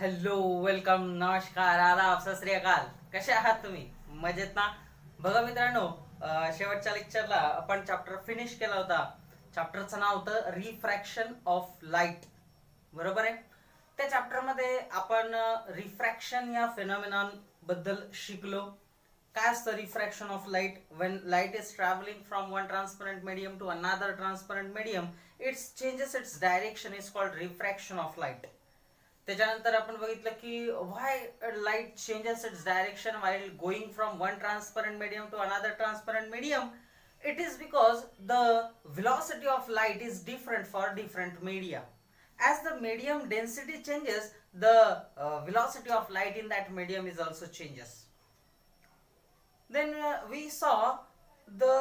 Hello, welcome, नमस्कार, आदाब, सत श्री अकाल. कसे आहात तुम्ही? मजेत ना? बघा मित्रांनो, शेवटच्या लेक्चरला आपण चॅप्टर फिनिश केला होता. चॅप्टरचं नाव होतं रिफ्रॅक्शन ऑफ लाईट. बरोबर आहे. त्या चॅप्टरमध्ये आपण रिफ्रॅक्शन या फिनॉमिनॉन बद्दल शिकलो. काय असतं refraction of light? When light is travelling from one transparent medium to another transparent medium, its changes its direction is called refraction of light. त्याच्यानंतर आपण बघितलं की why light changes its direction while going from one transparent medium to another transparent medium. It is because the velocity of light is different for different media. As the medium density changes, the velocity of light in that medium is also changes. Then we saw the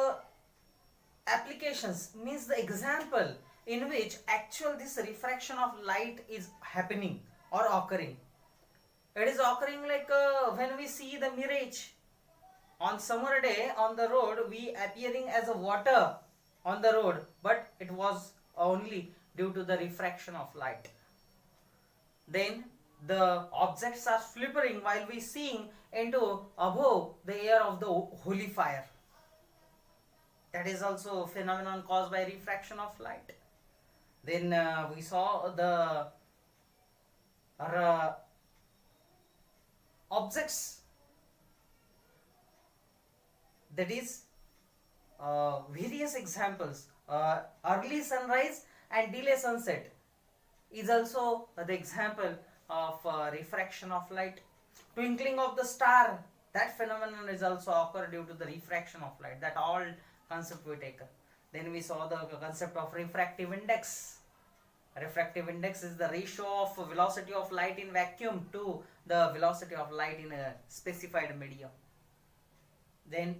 applications, means the example in which actual this refraction of light is happening or occurring. It is occurring like when we see the mirage on summer day on the road, we appearing as a water on the road, but it was only due to the refraction of light. Then the objects are flickering while we seeing into above the air of the holy fire. That is also a phenomenon caused by refraction of light. Then we saw the objects, that is various examples. Early sunrise and delay sunset is also the example of refraction of light. Twinkling of the star, that phenomenon is also occur due to the refraction of light. That all concept we take. Then we saw the concept of refractive index. Refractive index is the ratio of velocity of light in vacuum to the velocity of light in a specified medium. Then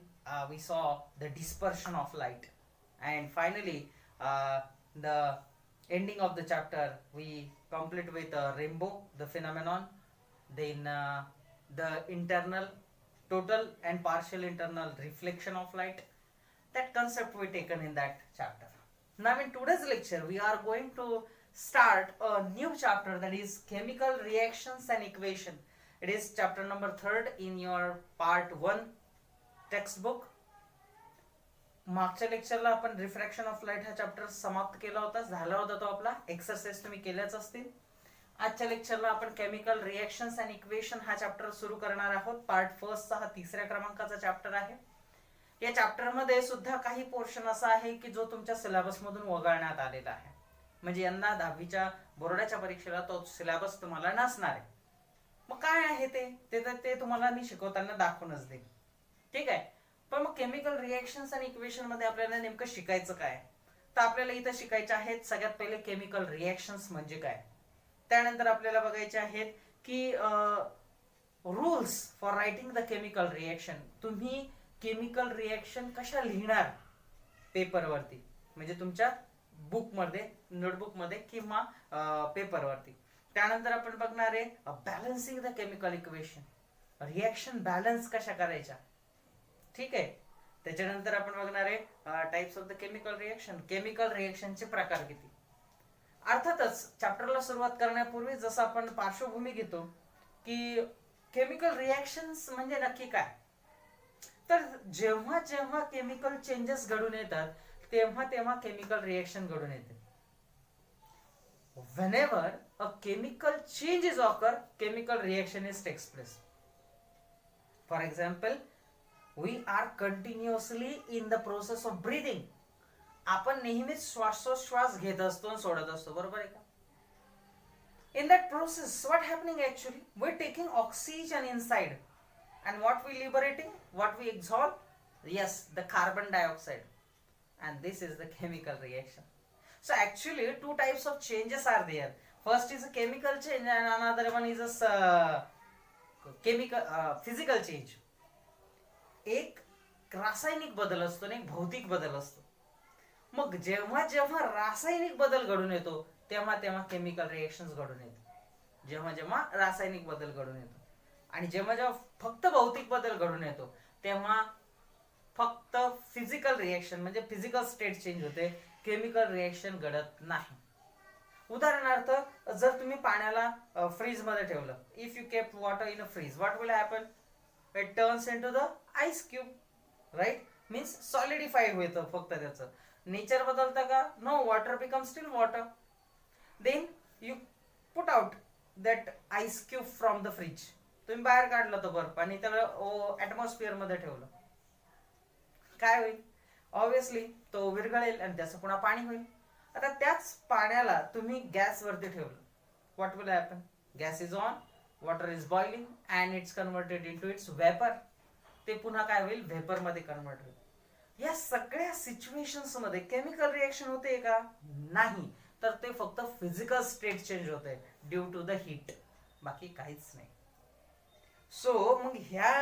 we saw the dispersion of light, and finally the ending of the chapter we complete with rainbow, the phenomenon. Then the internal, total and partial internal reflection of light. That concept we taken in that chapter. Now in today's lecture we are going to start a new chapter, that is chemical reactions and equation. It is chapter number 3rd in your part 1 textbook. मागच्या लेक्चरला आपण refraction of light हा chapter समाप्त केला होता, झाला होता तो आपला. एक्सरसाइज तुम्ही केल्याच असतील. आजच्या लेक्चरला आपण केमिकल रिएक्शन्स अँड इक्वेशन हा चॅप्टर सुरू करणार आहोत. पार्ट फर्स्टचा हा 3ऱ्या क्रमांकाचा चॅप्टर आहे. या चॅप्टर मध्ये सुद्धा काही पोर्शन असा आहे की जो तुमच्या सिलेबस मधून वगळण्यात आलेला आहे. म्हणजे यंदा 10वीच्या बोर्डाच्या परीक्षेला तो सिलेबस तुम्हाला नसणार आहे. मग काय आहे ते तुम्हाला मी शिकवताना दाखवूनच देईन. ठीक आहे. पण मग केमिकल रिएक्शन्स आणि इक्वेशन मध्ये आपल्याला नेमकं शिकायचं काय? तर आपल्याला इथं शिकायचे आहेत सगळ्यात पहिले केमिकल रिएक्शन्स म्हणजे काय. त्यानंतर आपल्याला बघायचे आहेत की rules for writing the chemical reaction. तुम्ही केमिकल रिएक्शन कशा लिहिणार पेपरवरती, म्हणजे तुमच्या बुकमध्ये, नोटबुकमध्ये किंवा पेपरवरती. त्यानंतर आपण बघणार आहे balancing the chemical equation, reaction balance कशा करायच्या. ठीक आहे. त्याच्यानंतर आपण बघणार आहे types of the chemical reaction, chemical रिएक्शनचे प्रकार किती. अर्थातच चॅप्टरला सुरुवात करण्यापूर्वी जसं आपण पार्श्वभूमी घेतो की केमिकल रिएक्शन्स म्हणजे नक्की काय. तर जेव्हा जेव्हा केमिकल चेंजेस घडून येतात तेव्हा तेव्हा केमिकल रिएक्शन घडून येते. whenever a chemical change is occur, chemical reaction is takes place. For example, we are continuously in the process of breathing. आपण नेहमीच श्वासोश्वास घेत असतो आणि सोडत असतो, बरोबर आहे का. In that process what happening actually, we taking oxygen inside and what we liberating, what we exhale, yes, the carbon dioxide, and this is the chemical reaction. So actually two types of changes are there. First is a chemical change and another one is a chemical physical change. एक रासायनिक बदल असतो आणि एक भौतिक बदल असतो. मग जेव्हा जेव्हा रासायनिक बदल घडून येतो तेव्हा तेव्हा केमिकल रिएक्शन्स घडून येतो. जेव्हा जेव्हा रासायनिक बदल घडून येतो आणि जेव्हा जेव्हा फक्त भौतिक बदल घडून येतो तेव्हा फक्त फिजिकल रिएक्शन म्हणजे फिजिकल स्टेट चेंज होते, केमिकल रिएक्शन घडत नाही. उदाहरणार्थ जर तुम्ही पाण्याला फ्रीज मध्ये ठेवलं, if you keep water in a fridge, what will happen? It turns into the ice cube, right? Means solidify होतं फक्त त्याचं. नेचर बदलतं का? No, water become still water. Then you put out that ice cube from the fridge. तुम्ही बाहेर काढलं तो बर्फ आणि त्याला ऍटमॉस्फिअर मध्ये ठेवलं, काय होईल? ऑब्विसली तो विरघळेल आणि त्याचं पुन्हा पाणी होईल. आता त्याच पाण्याला तुम्ही गॅस वरती ठेवलं, what will happen? Gas is on, water is boiling and it's converted into its vapour. ते पुन्हा काय होईल? व्हेपर मध्ये कन्वर्ट होईल. या सगळ्या सिच्युएशन्स मध्ये केमिकल रिएक्शन होते का? नाही. तर ते फक्त फिजिकल स्टेट चेंज होते ड्यू टू द हीट, बाकी काहीच नाही. सो मग ह्या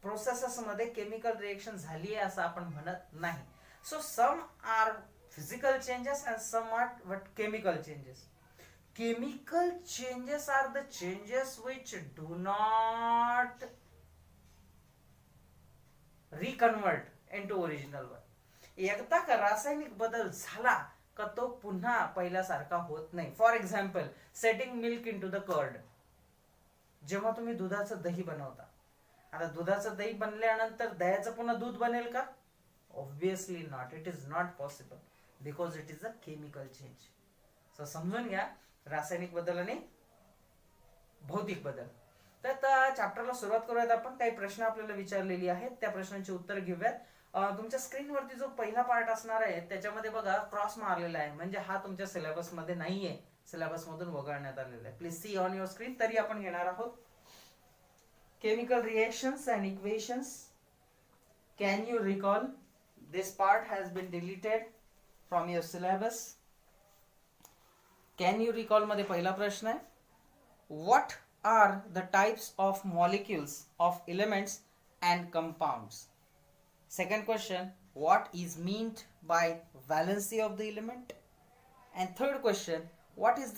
प्रोसेसेस मध्ये केमिकल रिएक्शन झाली आहे असं आपण म्हणत नाही. So some are physical changes and some are what chemical changes. Chemical changes are the changes which do not reconvert into original one. एकदा का रासायनिक बदल झाला का तो पुन्हा पहिल्यासारखा होत नाही. For example, setting milk into the curd. जेव्हा तुम्ही दुधाचं दही बनवता, आता दुधाचं दही बनल्यानंतर दह्याचं पुन्हा दूध बनेल का? Obviously not. It is not possible because it is a chemical change. So समजून घ्या रासायनिक बदल आणि भौतिक बदल. तर चॅप्टरला सुरुवात करूयात आपण. काही प्रश्न आपल्याला विचारलेली आहेत, त्या प्रश्नांची उत्तर घेऊयात. तुमच्या स्क्रीनवरती जो पहिला पार्ट असणार आहे त्याच्यामध्ये बघा क्रॉस मारलेला आहे, म्हणजे हा तुमच्या सिलेबस मध्ये नाहीये, सिलेबस मधून वगळण्यात आलेला आहे. Please see on your screen. तरी आपण घेणार आहोत chemical reactions and equations. Can you recall? This part has been deleted from your syllabus. Can you recall मध्ये पहिला प्रश्न आहे, what are the types of molecules of elements and compounds? Second question, what is meant by valency of the element? And third question, what is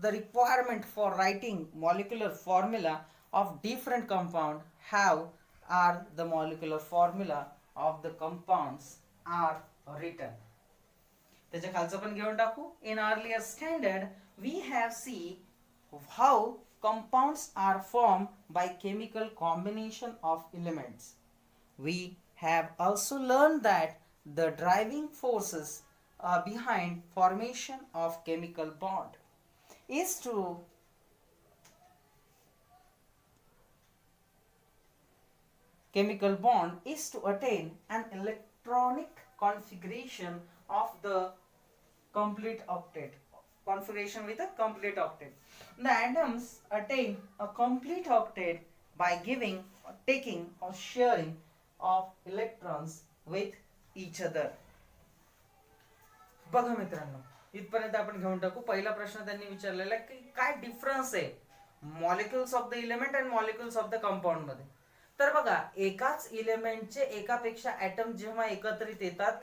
the requirement for writing molecular formula of different compound? How are the molecular formula of the compounds are written? त्याच्या खालचं पण घेऊन टाकू. In earlier standard, we have seen how compounds are formed by chemical combination of elements. We have also learned that the driving forces behind formation of chemical bond is to attain an electronic configuration of the complete octet. Configuration with a complete octet. The atoms attain a complete octet by taking or sharing of electrons with each other. बघा मित्रांनो, इथपर्यंत आपण घेऊन टाकू. पहिला प्रश्न त्यांनी विचारलेला आहे की काय डिफरन्स आहे molecules of the element and molecules of the compound मध्ये. तर बघा, एकाच इलेमेंटचे एकापेक्षा ॲटम जेव्हा एकत्रित येतात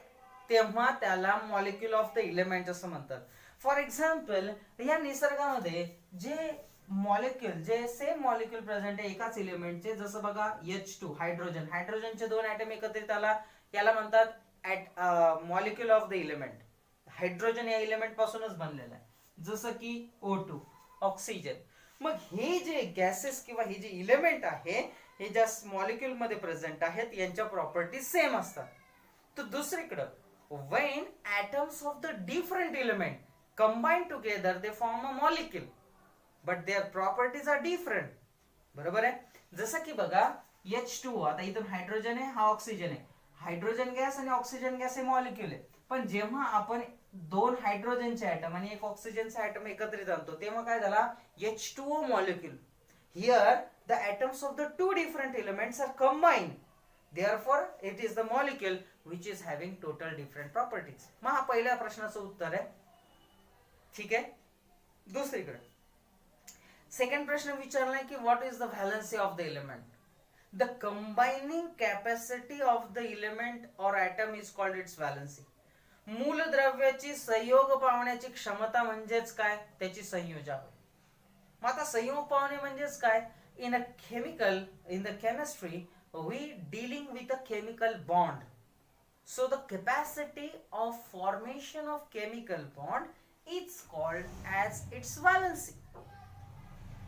तेव्हा त्याला मॉलिक्युल ऑफ द इलेमेंट असं म्हणतात. फॉर एक्झाम्पल, या निसर्गामध्ये जे मॉलिक्युल, जे सेम मॉलिक्युल प्रेझेंट आहे एकाच एलिमेंटचे, जसं बघा H2 हायड्रोजन, हायड्रोजनचे दोन ॲटम एकत्रित आला याला म्हणतात molecule of the element. Hydrogen या एलिमेंट पासूनच बनलेला आहे. जसं की O2 ऑक्सिजन. मग हे जे गॅसेस किंवा हे जे इलेमेंट आहे हे ज्या मॉलिक्युल मध्ये प्रेझेंट आहेत यांच्या प्रॉपर्टीज सेम असतात. तर दुसरीकडं when atoms of the different element combine together they form a molecule but their properties are different. बरोबर आहे. जसं की बघा H2, आता इथून हायड्रोजन आहे, हा ऑक्सिजन आहे. हायड्रोजन गॅस आणि ऑक्सिजन गॅस हे मॉलिक्युल आहे. पण जेव्हा आपण दोन हायड्रोजनचे ॲटम आणि एक ऑक्सिजनचे ॲटम एकत्रित आणतो तेव्हा काय झाला? H2O molecule. Here the atoms of the two different elements are combined. Therefore it is the molecule which is having total different properties. मग हा पहिल्या प्रश्नाचं उत्तर आहे. ठीक आहे. दुसरीकडे सेकंड प्रश्न विचारलाय की what is the valency of the element? The combining capacity of the element और atom is called its valency. मूलद्रव्याची संयोग पावण्याची क्षमता म्हणजेच काय? त्याची संयोजा होय. मग आता संयोग पावणे म्हणजेच काय? In the chemistry we dealing with a chemical bond. So the capacity of formation of chemical bond is called as its valency.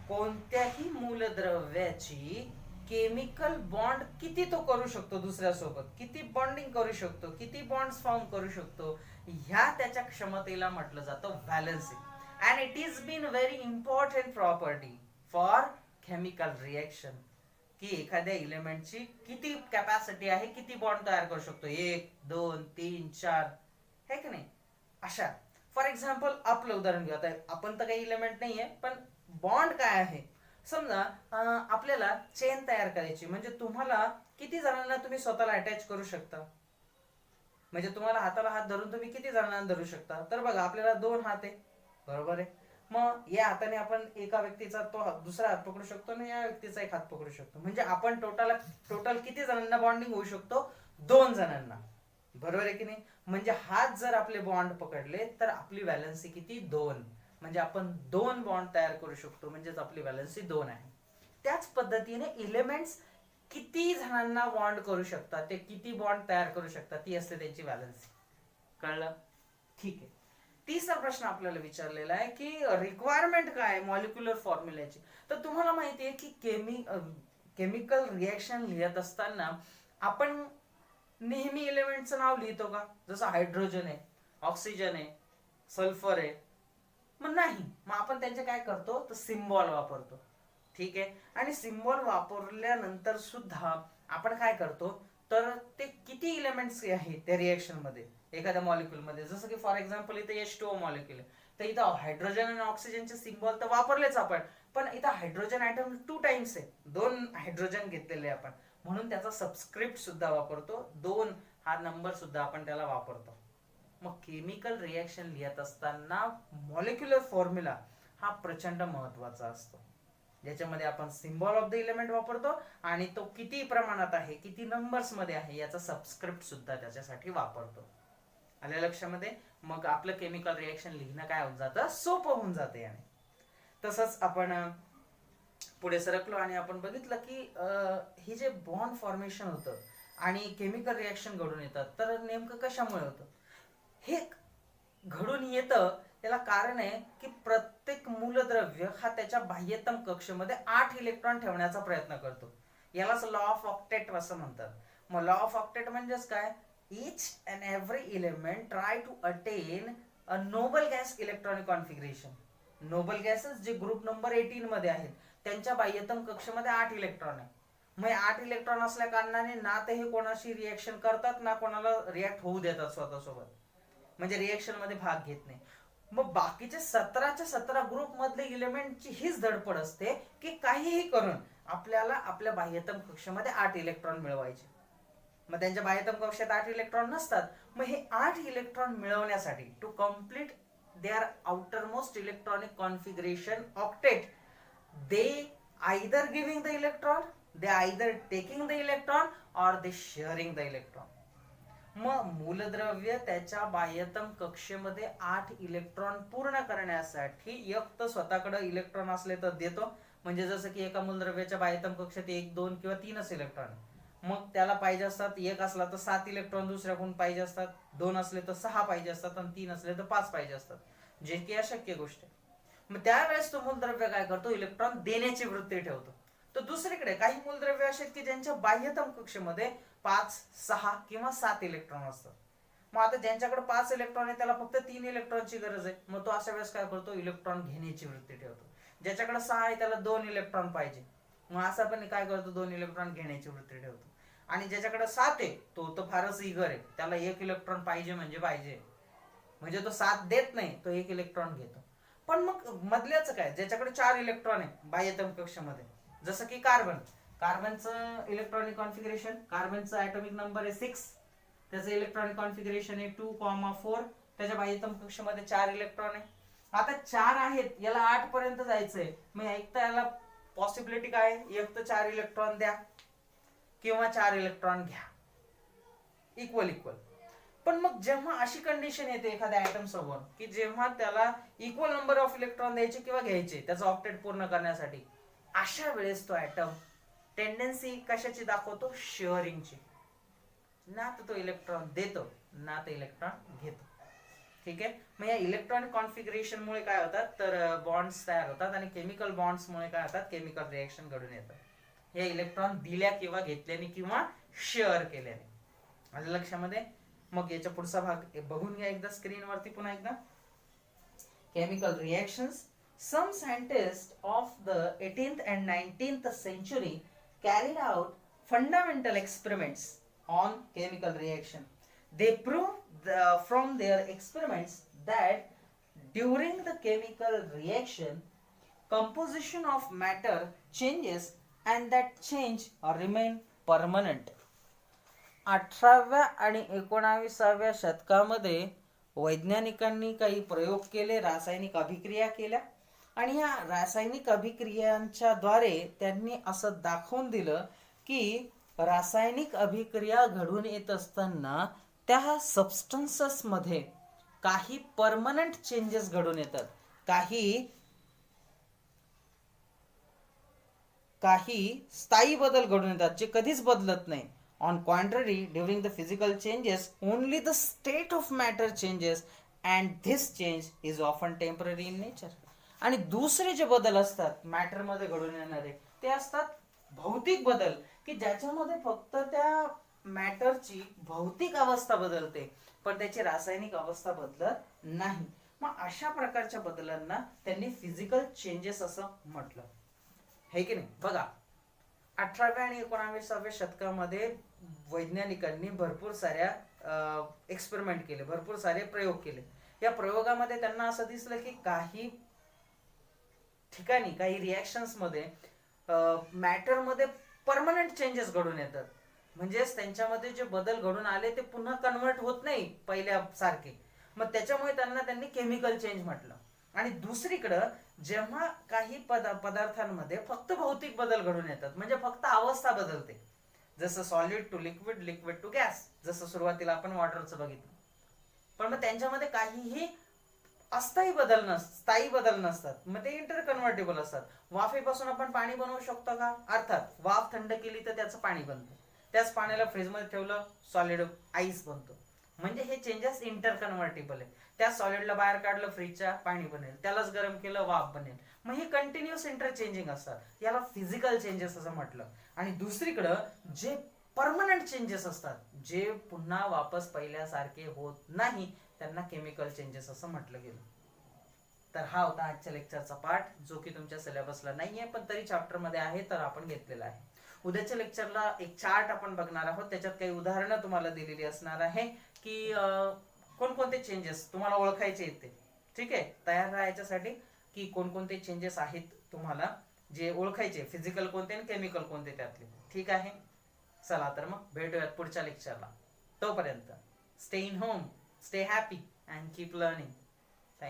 कोणत्याही मूलद्रव्याची केमिकल बॉन्ड किती तो करू शकतो दुसऱ्यासोबत, किती बॉन्डिंग करू शकतो, किती बॉन्ड्स फॉर्म करू शकतो, ह्या त्याच्या क्षमतेला म्हटलं जातं valency. And it is been very important property for chemical reaction, की एखाद्या इलेमेंटची किती कॅपॅसिटी आहे, किती बॉन्ड तयार करू शकतो, 1 2 3 4, है की नाही. अशा फॉर एक्झाम्पल आपलं उदाहरण घेऊ. आता आपण तर काही इलेमेंट नाहीये, पण बॉन्ड काय आहे. समजा आपल्याला चेन तयार करायची, म्हणजे तुम्हाला किती जणांना तुम्ही स्वतःला अटॅच करू शकता, म्हणजे तुम्हाला हाताला हात धरून तुम्ही किती जणांना धरू शकता. तर बघा, आपल्याला 2 हात आहे, बरोबर आहे. मग या हाताने आपण एका व्यक्तीचा तो दुसरा हात पकडू शकतो आणि या व्यक्तीचा एक हात पकडू शकतो, म्हणजे आपण टोटल किती जणांना बॉन्डिंग होऊ शकतो, 2 जणांना, बरोबर आहे की नाही. म्हणजे हात जर आपले बॉन्ड पकडले तर आपली व्हॅलन्सी किती, 2. म्हणजे आपण 2 बॉन्ड तयार करू शकतो, म्हणजेच आपली व्हॅलन्सी 2 आहे. त्याच पद्धतीने इलेमेंट्स किती जणांना बॉन्ड करू शकतात, ते किती बॉन्ड तयार करू शकतात, ती असते त्यांची व्हॅलन्सी. कळलं? ठीक आहे. तिसरा प्रश्न आपल्याला विचारलेला आहे की रिक्वायरमेंट काय आहे मॉलिक्युलर फॉर्म्युल्याची. तर तुम्हाला माहिती आहे की केमिकल रिएक्शन लिहित असताना आपण नेहमी एलिमेंटचं नाव लिहितो का, जसं हायड्रोजन आहे, ऑक्सिजन आहे, सल्फर आहे. मग नाही, मग आपण त्यांचे काय करतो, तर सिम्बॉल वापरतो. ठीक आहे. आणि सिम्बॉल वापरल्यानंतर सुद्धा आपण काय करतो, तर ते किती इलेमेंट्स आहेत त्या रिएक्शन मध्ये एखाद्या मॉलिक्युल मध्ये, जसं की फॉर एक्झाम्पल इथे H2O मॉलिक्युल आहे, तर इथं हायड्रोजन आणि ऑक्सिजनचे सिम्बॉल तर वापरलेच आपण, पण इथं हायड्रोजन ॲटम 2 टाइम्स आहे, 2 हायड्रोजन घेतलेले आपण, म्हणून त्याचा सबस्क्रिप्ट सुद्धा वापरतो, 2 हा नंबर सुद्धा आपण त्याला वापरतो. मग केमिकल रिएक्शन लिहित असताना मॉलिक्युलर फॉर्म्युला हा प्रचंड महत्वाचा असतो, ज्याच्यामध्ये आपण सिम्बॉल ऑफ द इलेमेंट वापरतो आणि तो किती प्रमाणात आहे, किती नंबर्स मध्ये आहे, याचा सबस्क्रिप्ट सुद्धा त्याच्यासाठी वापरतो. आल्या लक्षामध्ये. मग आपलं केमिकल रिएक्शन लिहिणं काय होऊन जातं, सोपं होऊन जाते. आणि तसंच आपण पुढे सरकलो आणि आपण बघितलं की हे जे बॉन्ड फॉर्मेशन होतं आणि केमिकल रिएक्शन घडून येतात, तर नेमकं कशामुळे होतं. हे घडून येतं त्याला कारण आहे की प्रत्येक मूलद्रव्य हा त्याच्या बाह्यतम कक्षेमध्ये 8 इलेक्ट्रॉन ठेवण्याचा प्रयत्न करतो. यालाच लॉ ऑफ ऑक्टेट असं म्हणतात. मग लॉ ऑफ ऑक्टेट म्हणजेच काय, each and every element try to attain a noble gas electronic configuration. Noble gases जे ग्रुप नंबर 18 मध्ये आहेत, त्यांच्या बाह्यतम कक्षेमध्ये 8 इलेक्ट्रॉन आहे. मग 8 इलेक्ट्रॉन असल्या कारणाने ना ते हे कोणाशी रिएक्शन करतात, ना कोणाला रिॲक्ट होऊ देतात स्वतःसोबत, म्हणजे रिएक्शन मध्ये भाग घेत नाही. मग बाकीचे 17च्या 17 ग्रुप मधले इलेमेंटची हीच धडपड असते की काहीही करून आपल्याला आपल्या बाह्यतम कक्षेमध्ये 8 इलेक्ट्रॉन मिळवायचे. मग त्यांच्या बाह्यतम कक्षात 8 इलेक्ट्रॉन नसतात. मग हे 8 इलेक्ट्रॉन मिळवण्यासाठी to complete their outermost electronic configuration octet, they either giving the electron, they either taking the electron, और दे शेअरिंग द इलेक्ट्रॉन. मग मूलद्रव्य त्याच्या बाह्यतम कक्षेमध्ये 8 इलेक्ट्रॉन पूर्ण करण्यासाठी एक तर स्वतःकडे इलेक्ट्रॉन असले तर देतो, म्हणजे जसं की एका मूलद्रव्याच्या बाह्यतम कक्षेत 1 2 किंवा 3च इलेक्ट्रॉन, मग त्याला पाहिजे असतात, 1 असला तर 7 इलेक्ट्रॉन दुसऱ्याकडून पाहिजे असतात, 2 असले तर 6 पाहिजे असतात आणि 3 असले तर 5 पाहिजे असतात, जे की अशक्य गोष्ट आहे. मग त्यावेळेस तो मूलद्रव्य काय करतो, इलेक्ट्रॉन देण्याची वृत्ती ठेवतो. तर दुसरीकडे काही मूलद्रव्य असे की ज्यांच्या बाह्यतम कक्षेमध्ये 5 6 किंवा 7 इलेक्ट्रॉन असतात. मग आता ज्यांच्याकडे 5 इलेक्ट्रॉन आहे त्याला फक्त 3 इलेक्ट्रॉनची गरज आहे, मग तो अशा वेळेस काय करतो, इलेक्ट्रॉन घेण्याची वृत्ती ठेवतो. ज्याच्याकडे 6 आहे त्याला 2 इलेक्ट्रॉन पाहिजे, मग असा पण काय करतो, 2 इलेक्ट्रॉन घेण्याची वृत्ती ठेवतो. आणि ज्याच्याकडे 7 आहे तो तर फारच इगर आहे, त्याला 1 इलेक्ट्रॉन पाहिजे म्हणजे पाहिजे, म्हणजे तो 7 देत नाही, तो 1 इलेक्ट्रॉन घेतो. पण मग मधल्याचं काय, ज्याच्याकडे 4 इलेक्ट्रॉन आहे बाह्यतम कक्षामध्ये, जसं की कार्बनचं इलेक्ट्रॉनिक कॉन्फिगरेशन, कार्बनचा ॲटॉमिक नंबर आहे 6, त्याचं इलेक्ट्रॉनिक कॉन्फिगरेशन आहे 2,4, त्याच्या बाह्यतम कक्षामध्ये 4 इलेक्ट्रॉन आहे. आता 4 आहेत, याला 8 पर्यंत जायचंय, मग एक तर याला पॉसिबिलिटी काय आहे, एक तर 4 इलेक्ट्रॉन द्या किंवा 4 इलेक्ट्रॉन घ्या, इक्वल. पण मग जेव्हा अशी कंडिशन येते एखाद्या ऍटम समोर की जेव्हा त्याला इक्वल नंबर ऑफ इलेक्ट्रॉन द्यायचे किंवा घ्यायचे त्याचा ऑक्टेट पूर्ण करण्यासाठी, अशा वेळेस तो ऍटम टेंडन्सी कशाची दाखवतो, शेअरिंगची. ना तर तो इलेक्ट्रॉन देतो, ना तो इलेक्ट्रॉन घेतो. ठीक आहे. मग या इलेक्ट्रॉनिक कॉन्फिगरेशन मुळे काय होतात तर बॉन्ड्स तयार होतात आणि केमिकल बॉन्ड्स मुळे काय होतात केमिकल रिएक्शन घडून येतात. हे इलेक्ट्रॉन दिल्या किंवा घेतल्याने किंवा शेअर केल्याने. आलं लक्षामध्ये. मग याचा पुढचा भाग बघून घ्या एकदा स्क्रीनवरती पुन्हा एकदा. Chemical reactions. Some scientists of the 18th and 19th century carried out fundamental experiments on chemical reaction. They proved from their experiments that during the chemical reaction, composition of matter changes and that change remain permanent. 18व्या आणि 19व्या शतकामध्ये वैज्ञानिकांनी काही प्रयोग केले, रासायनिक अभिक्रिया केल्या आणि या रासायनिक अभिक्रियांच्या द्वारे त्यांनी असं दाखवून दिलं की रासायनिक अभिक्रिया घडून येत असताना त्या सबस्टन्सेस मध्ये काही परमनंट चेंजेस घडून येतात, काही स्थायी बदल घडून येतात जे कधीच बदलत नाही. On contrary, during the physical changes, only the state of matter changes and this change is often temporary in nature. आणि दुसरे जे बदल असतात मॅटर मध्ये घडून येणारे ते असतात भौतिक बदल, की ज्याच्यामध्ये फक्त त्या मॅटरची भौतिक अवस्था बदलते पण त्याची रासायनिक अवस्था बदलत नाही. मग अशा प्रकारच्या बदलांना त्यांनी फिजिकल चेंजेस असं म्हटलं, हे की नाही. बघा 18व्या आणि 19व्या शतकामध्ये वैज्ञानिकांनी भरपूर साऱ्या एक्सपेरिमेंट केले, भरपूर सारे प्रयोग केले. या प्रयोगामध्ये त्यांना असं दिसलं की काही ठिकाणी काही रिॲक्शन्स मध्ये मॅटर मध्ये परमनंट चेंजेस घडून येतात. म्हणजेच त्यांच्यामध्ये जे बदल घडून आले ते पुन्हा कन्वर्ट होत नाही पहिल्यासारखे. मग त्याच्यामुळे त्यांनी केमिकल चेंज म्हटलं. आणि दुसरीकडं जेव्हा काही पदार्थांमध्ये फक्त भौतिक बदल घडून येतात म्हणजे फक्त अवस्था बदलते, जसं solid to liquid, liquid to gas, जसं सुरुवातीला आपण वॉटरचं बघितलं. पण मग त्यांच्यामध्ये काहीही स्थायी बदल नसतात, मग ते इंटरकन्व्हर्टेबल असतात. वाफेपासून आपण पाणी बनवू शकतो का? अर्थात. वाफ थंड केली तर त्याचं पाणी बनतं, त्याच पाण्याला फ्रीजमध्ये ठेवलं सॉलिड आईस बनतो. म्हणजे हे चेंजेस इंटरकन्व्हर्टेबल आहे. त्या सॉलिडला बाहेर काढलं फ्रीजच्या पाणी बनेल, त्यालाच गरम केलं वाफ बनेल. मग हे कंटिन्युअस इंटरचेंजिंग असतात, याला फिजिकल चेंजेस असं म्हटलं. आणि दुसरीकडं जे परमनंट चेंजेस असतात जे पुन्हा वापस पहिल्यासारखे होत नाही त्यांना केमिकल चेंजेस असं म्हटलं गेलं. तर हा होता आजच्या लेक्चरचा पार्ट, जो की तुमच्या सिलेबसला नाहीये पण तरी चॅप्टर मध्ये आहे तर आपण घेतलेला आहे. उद्याच्या लेक्चरला एक चार्ट आपण बघणार आहोत, त्याच्यात काही उदाहरणं तुम्हाला दिलेली असणार आहे की कोणकोणते चेंजेस तुम्हाला ओळखायचे आहेत ते. ठीक आहे, तयार राहायच्यासाठी की कोणकोणते चेंजेस आहेत तुम्हाला जे ओळखायचे, फिजिकल कोणते आणि केमिकल कोणते त्यातले. ठीक आहे, चला तर मग भेटूयात पुढच्या लेक्चरला. तोपर्यंत stay in home, stay happy and keep learning.